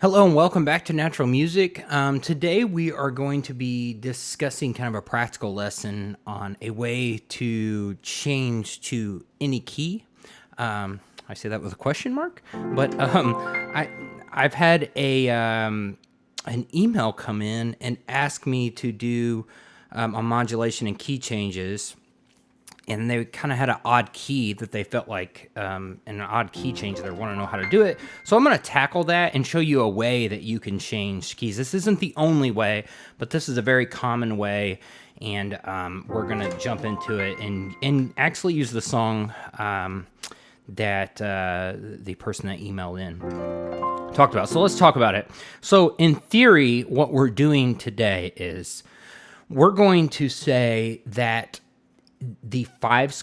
Hello and welcome back to Natural Music. Today we are going to be discussing kind of a practical lesson on a way to change to any key. I say that with a question mark, but I've had an email come in and ask me to do a modulation and key changes. And they kind of had an odd key that they felt like, and an odd key change that they want to know how to do it. So I'm going to tackle that and show you a way that you can change keys. This isn't the only way, but this is a very common way. And we're going to jump into it and actually use the song that the person that emailed in talked about. So let's talk about it. So in theory, what we're doing today is we're going to say that the five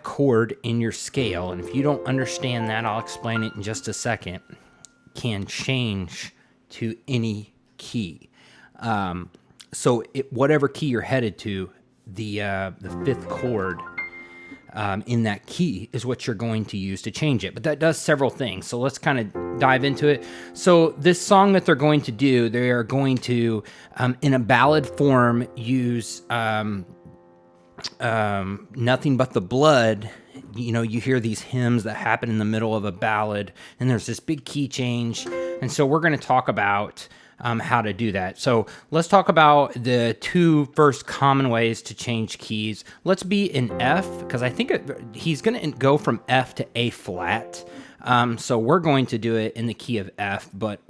chord in your scale, and if you don't understand that, I'll explain it in just a second, can change to any key. So whatever key you're headed to, the fifth chord in that key is what you're going to use to change it. But that does several things. So let's kind of dive into it. So this song that they're going to do, they are going to, in a ballad form, use Nothing But the Blood. You know, you hear these hymns that happen in the middle of a ballad, and there's this big key change. And so we're going to talk about how to do that. So let's talk about the two first common ways to change keys. Let's be in F, because I think he's going to go from F to A flat. So we're going to do it in the key of F, but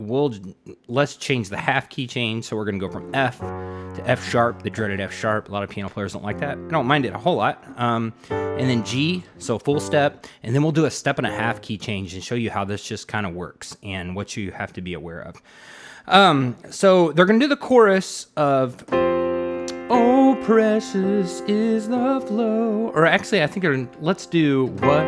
let's change the half key change. So we're going to go from F to F sharp, the dreaded F sharp. A lot of piano players don't like that. I don't mind it a whole lot. And then G, so full step, and then we'll do a step and a half key change and show you how this just kind of works and what you have to be aware of. So they're going to do the chorus of "Oh, precious is the flow," or actually I think let's do "What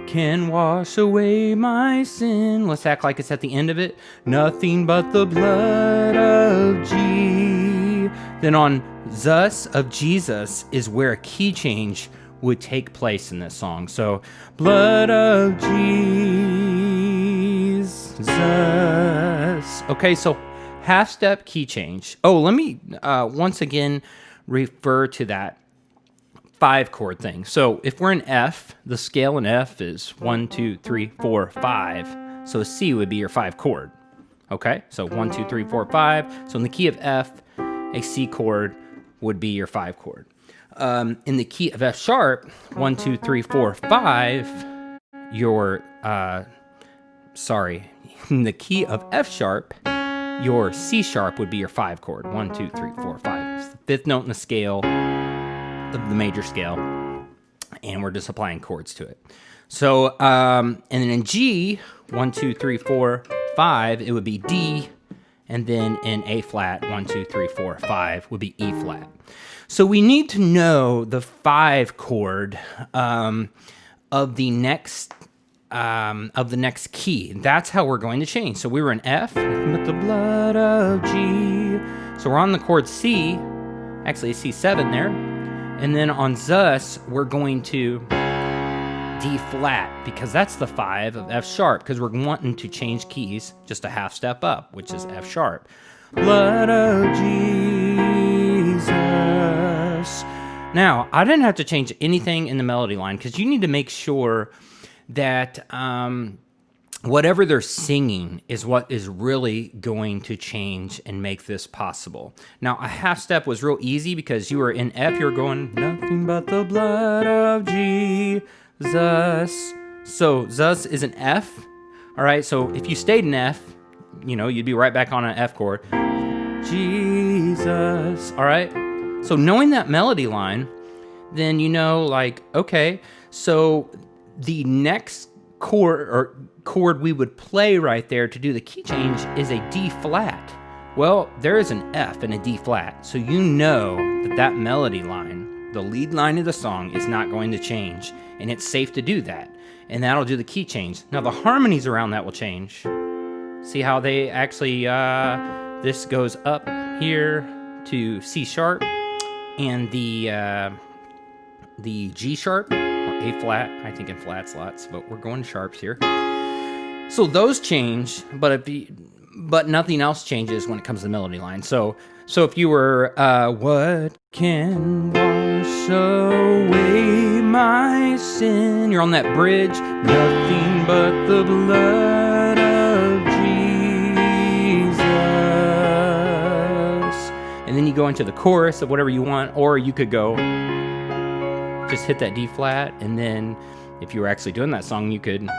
can wash away my sin." Let's act like it's at the end of it. "Nothing but the blood of G." Then on "Thus" of Jesus is where a key change would take place in this song. So blood of Jesus. Okay, so half step key change. Oh, let me once again refer to that five chord thing. So if we're in F, the scale in F is 1, 2, 3, 4, 5. So C would be your five chord. Okay, so 1, 2, 3, 4, 5. So in the key of F, a C chord would be your five chord. In the key of F sharp, 1, 2, 3, 4, 5, your, in the key of F sharp, your C sharp would be your five chord. 1, 2, 3, 4, 5. It's the fifth note in the scale of the major scale, and we're just applying chords to it. So, and then in G, 1, 2, 3, 4, 5, it would be D, and then in A flat, 1, 2, 3, 4, 5 would be E flat. So we need to know the five chord of the next key. That's how we're going to change. So we were in F, with the blood of G. So we're on the chord C, actually C7 there. And then on Thus, we're going to D flat, because that's the 5 of F sharp, because we're wanting to change keys just a half step up, which is F sharp. Blood of Jesus. Now, I didn't have to change anything in the melody line, because you need to make sure that whatever they're singing is what is really going to change and make this possible. Now, a half step was real easy because you were in F, you're going, "Nothing but the blood of Jesus." So, Thus is an F. All right, so if you stayed in F, you'd be right back on an F chord. Jesus. All right, so knowing that melody line, then okay, so the next chord we would play right there to do the key change is a D flat. Well, there is an F and a D flat, so you know that melody line, the lead line of the song, is not going to change, and it's safe to do that, and that'll do the key change. Now the harmonies around that will change. See how they actually, this goes up here to C sharp, and the G sharp, or A flat, I think in flats lots, but we're going sharps here. So those change, but nothing else changes when it comes to the melody line. So if you were, what can wash away my sin? You're on that bridge. Nothing but the blood of Jesus. And then you go into the chorus of whatever you want, or you could go just hit that D flat, and then if you were actually doing that song, you could,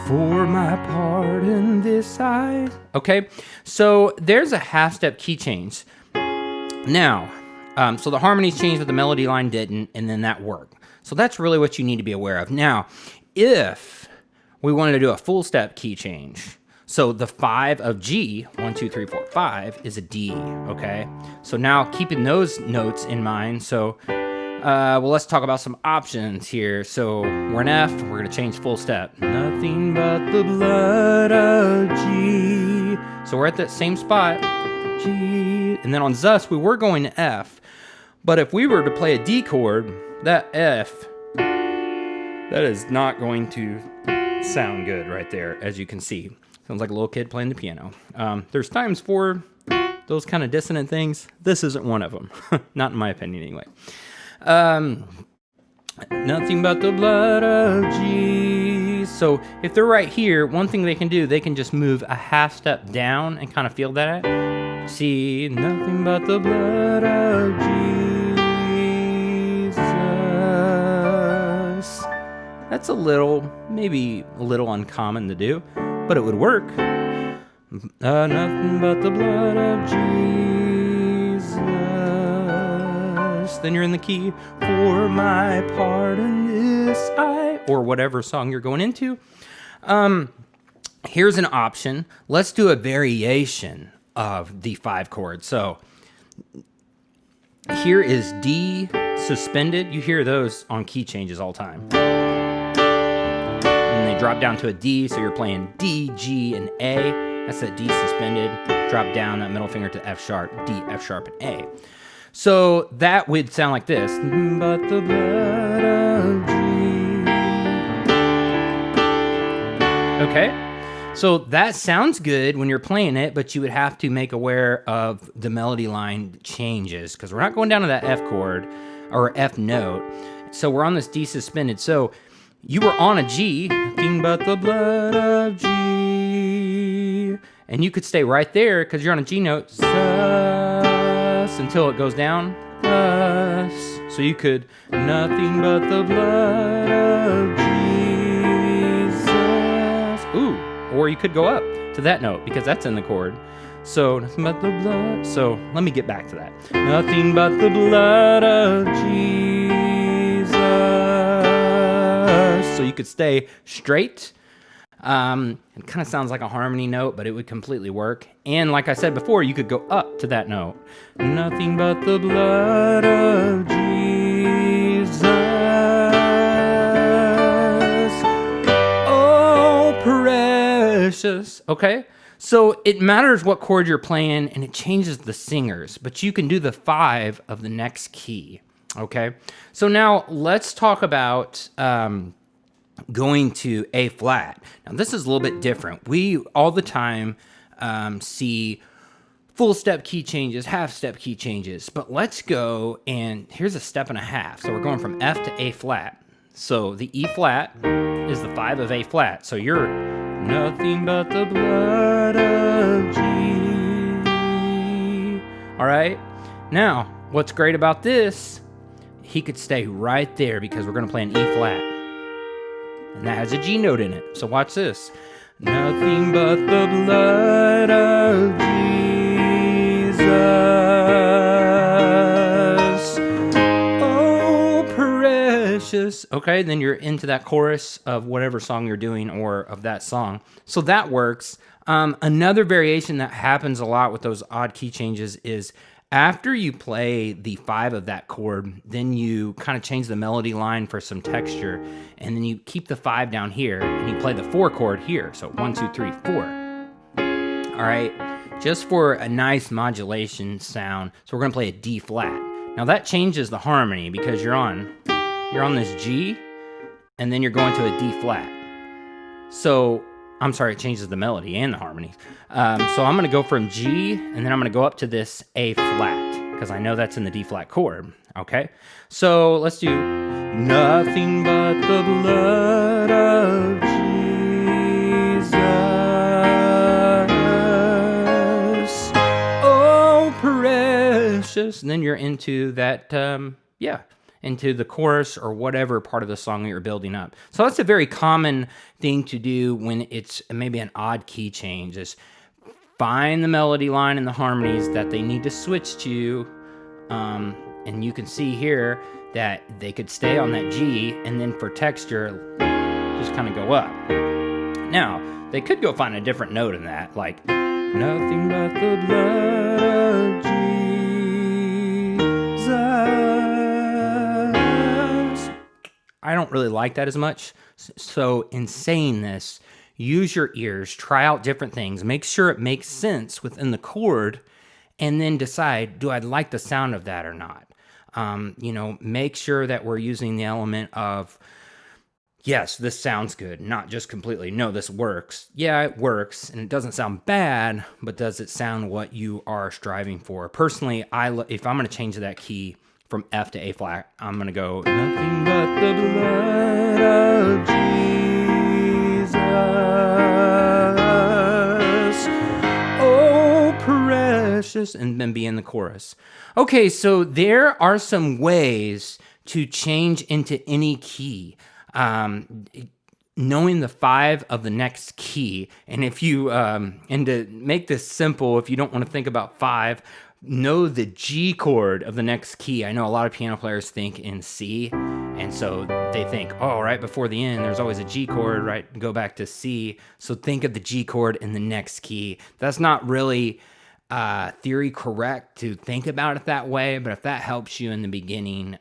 for my part in this I. Okay, so there's a half step key change. Now, so the harmonies changed, but the melody line didn't, and then that worked. So that's really what you need to be aware of. Now, if we wanted to do a full step key change, so the 5 of G, 1, 2, 3, 4, 5, is a D, okay? So now keeping those notes in mind, so, well, let's talk about some options here. So we're in F, we're gonna change full step. Nothing but the blood of G. So we're at that same spot, G. And then on Zus, we were going to F. But if we were to play a D chord, that F, that is not going to sound good right there, as you can see. Sounds like a little kid playing the piano. There's times for those kind of dissonant things. This isn't one of them. Not in my opinion, anyway. Nothing but the blood of Jesus. So if they're right here, one thing they can do, they can just move a half step down and kind of feel that. See, nothing but the blood of Jesus. That's maybe a little uncommon to do, but it would work. Nothing but the blood of Jesus. Then you're in the key, for my pardon is I, or whatever song you're going into. Here's an option. Let's do a variation of the 5 chord. So here is D suspended. You hear those on key changes all the time. And they drop down to a D, so you're playing D, G, and A. That's that D suspended. Drop down that middle finger to F sharp, D, F sharp, and A. So that would sound like this. But the blood of Jesus. Okay, so that sounds good when you're playing it, but you would have to make aware of the melody line changes, because we're not going down to that F chord or F note. So we're on this D suspended. So you were on a G, nothing but the blood of G, and you could stay right there because you're on a G note. Until it goes down, so you could, nothing but the blood of Jesus. Ooh, or you could go up to that note because that's in the chord. So nothing but the blood. So let me get back to that. Nothing but the blood of Jesus. So you could stay straight. It kind of sounds like a harmony note, but it would completely work. And like I said before, you could go up to that note. Nothing but the blood of Jesus. Oh, precious. Okay? So it matters what chord you're playing, and it changes the singers, but you can do the 5 of the next key. Okay? So now let's talk about going to A flat. Now this is a little bit different. We all the time see full step key changes, half step key changes, but let's go, and here's a step and a half. So we're going from F to A flat. So the E flat is the 5 of A flat. So you're nothing but the blood of G. All right. Now, what's great about this, he could stay right there because we're going to play an E flat. And that has a G note in it. So watch this. Nothing but the blood of Jesus. Oh, precious. Okay, then you're into that chorus of whatever song you're doing or of that song. So that works. Another variation that happens a lot with those odd key changes is after you play the 5 of that chord, then you kind of change the melody line for some texture, and then you keep the 5 down here, and you play the 4 chord here. So 1, 2, 3, 4. All right, just for a nice modulation sound. So we're gonna play a D flat. Now that changes the harmony because you're on this G, and then you're going to a D flat. So I'm sorry, it changes the melody and the harmonies. So I'm gonna go from G, and then I'm gonna go up to this A flat, because I know that's in the D flat chord, okay? So let's do nothing but the blood of Jesus. Oh, precious. And then you're into that, into the chorus or whatever part of the song that you're building up. So that's a very common thing to do when it's maybe an odd key change, is find the melody line and the harmonies that they need to switch to. And you can see here that they could stay on that G, and then for texture, just kind of go up. Now, they could go find a different note in that, like nothing but the blood of Jesus. I don't really like that as much. So in saying this, use your ears, try out different things, make sure it makes sense within the chord, and then decide, do I like the sound of that or not? Make sure that we're using the element of, yes, this sounds good, not just completely, no, this works. Yeah, it works, and it doesn't sound bad, but does it sound what you are striving for? Personally, if I'm going to change that key from F to A flat, I'm going to go, nothing but the blood of Jesus. Oh, precious, and then be in the chorus. Okay, so there are some ways to change into any key. Knowing the 5 of the next key, and if you and to make this simple, if you don't want to think about 5, know the G chord of the next key. I know a lot of piano players think in C, and so they think, oh, right before the end there's always a G chord, right? Go back to C. So think of the G chord in the next key. That's not really theory correct to think about it that way, but if that helps you in the beginning,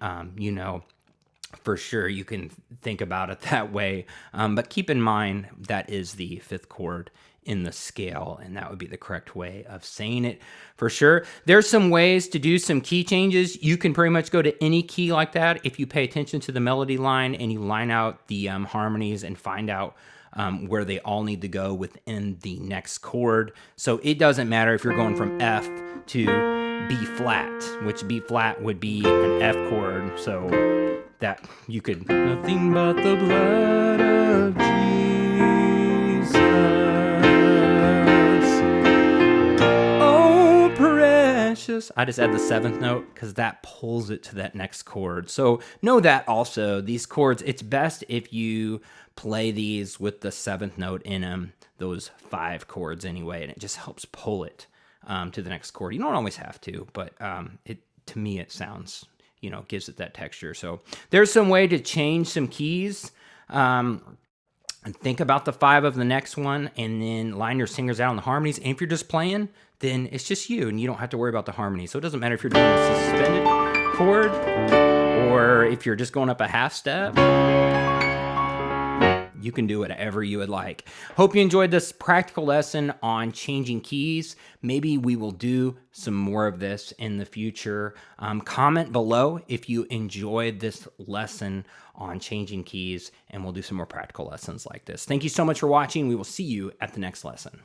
for sure you can think about it that way. But keep in mind that is the 5th chord in the scale, and that would be the correct way of saying it for sure. There's some ways to do some key changes. You can pretty much go to any key like that if you pay attention to the melody line and you line out the harmonies and find out where they all need to go within the next chord. So it doesn't matter if you're going from F to B flat, which B flat would be an F chord. So that you could, nothing but the blood of Jesus. Oh, precious. I just add the 7th note because that pulls it to that next chord. So know that also, these chords, it's best if you play these with the 7th note in them, those 5 chords anyway, and it just helps pull it to the next chord. You don't always have to, but to me it sounds, gives it that texture. So there's some way to change some keys, and think about the 5 of the next one, and then line your singers out on the harmonies. And if you're just playing, then it's just you, and you don't have to worry about the harmony. So it doesn't matter if you're doing a suspended chord or if you're just going up a half step. You can do whatever you would like. Hope you enjoyed this practical lesson on changing keys. Maybe we will do some more of this in the future. Comment below if you enjoyed this lesson on changing keys, and we'll do some more practical lessons like this. Thank you so much for watching. We will see you at the next lesson.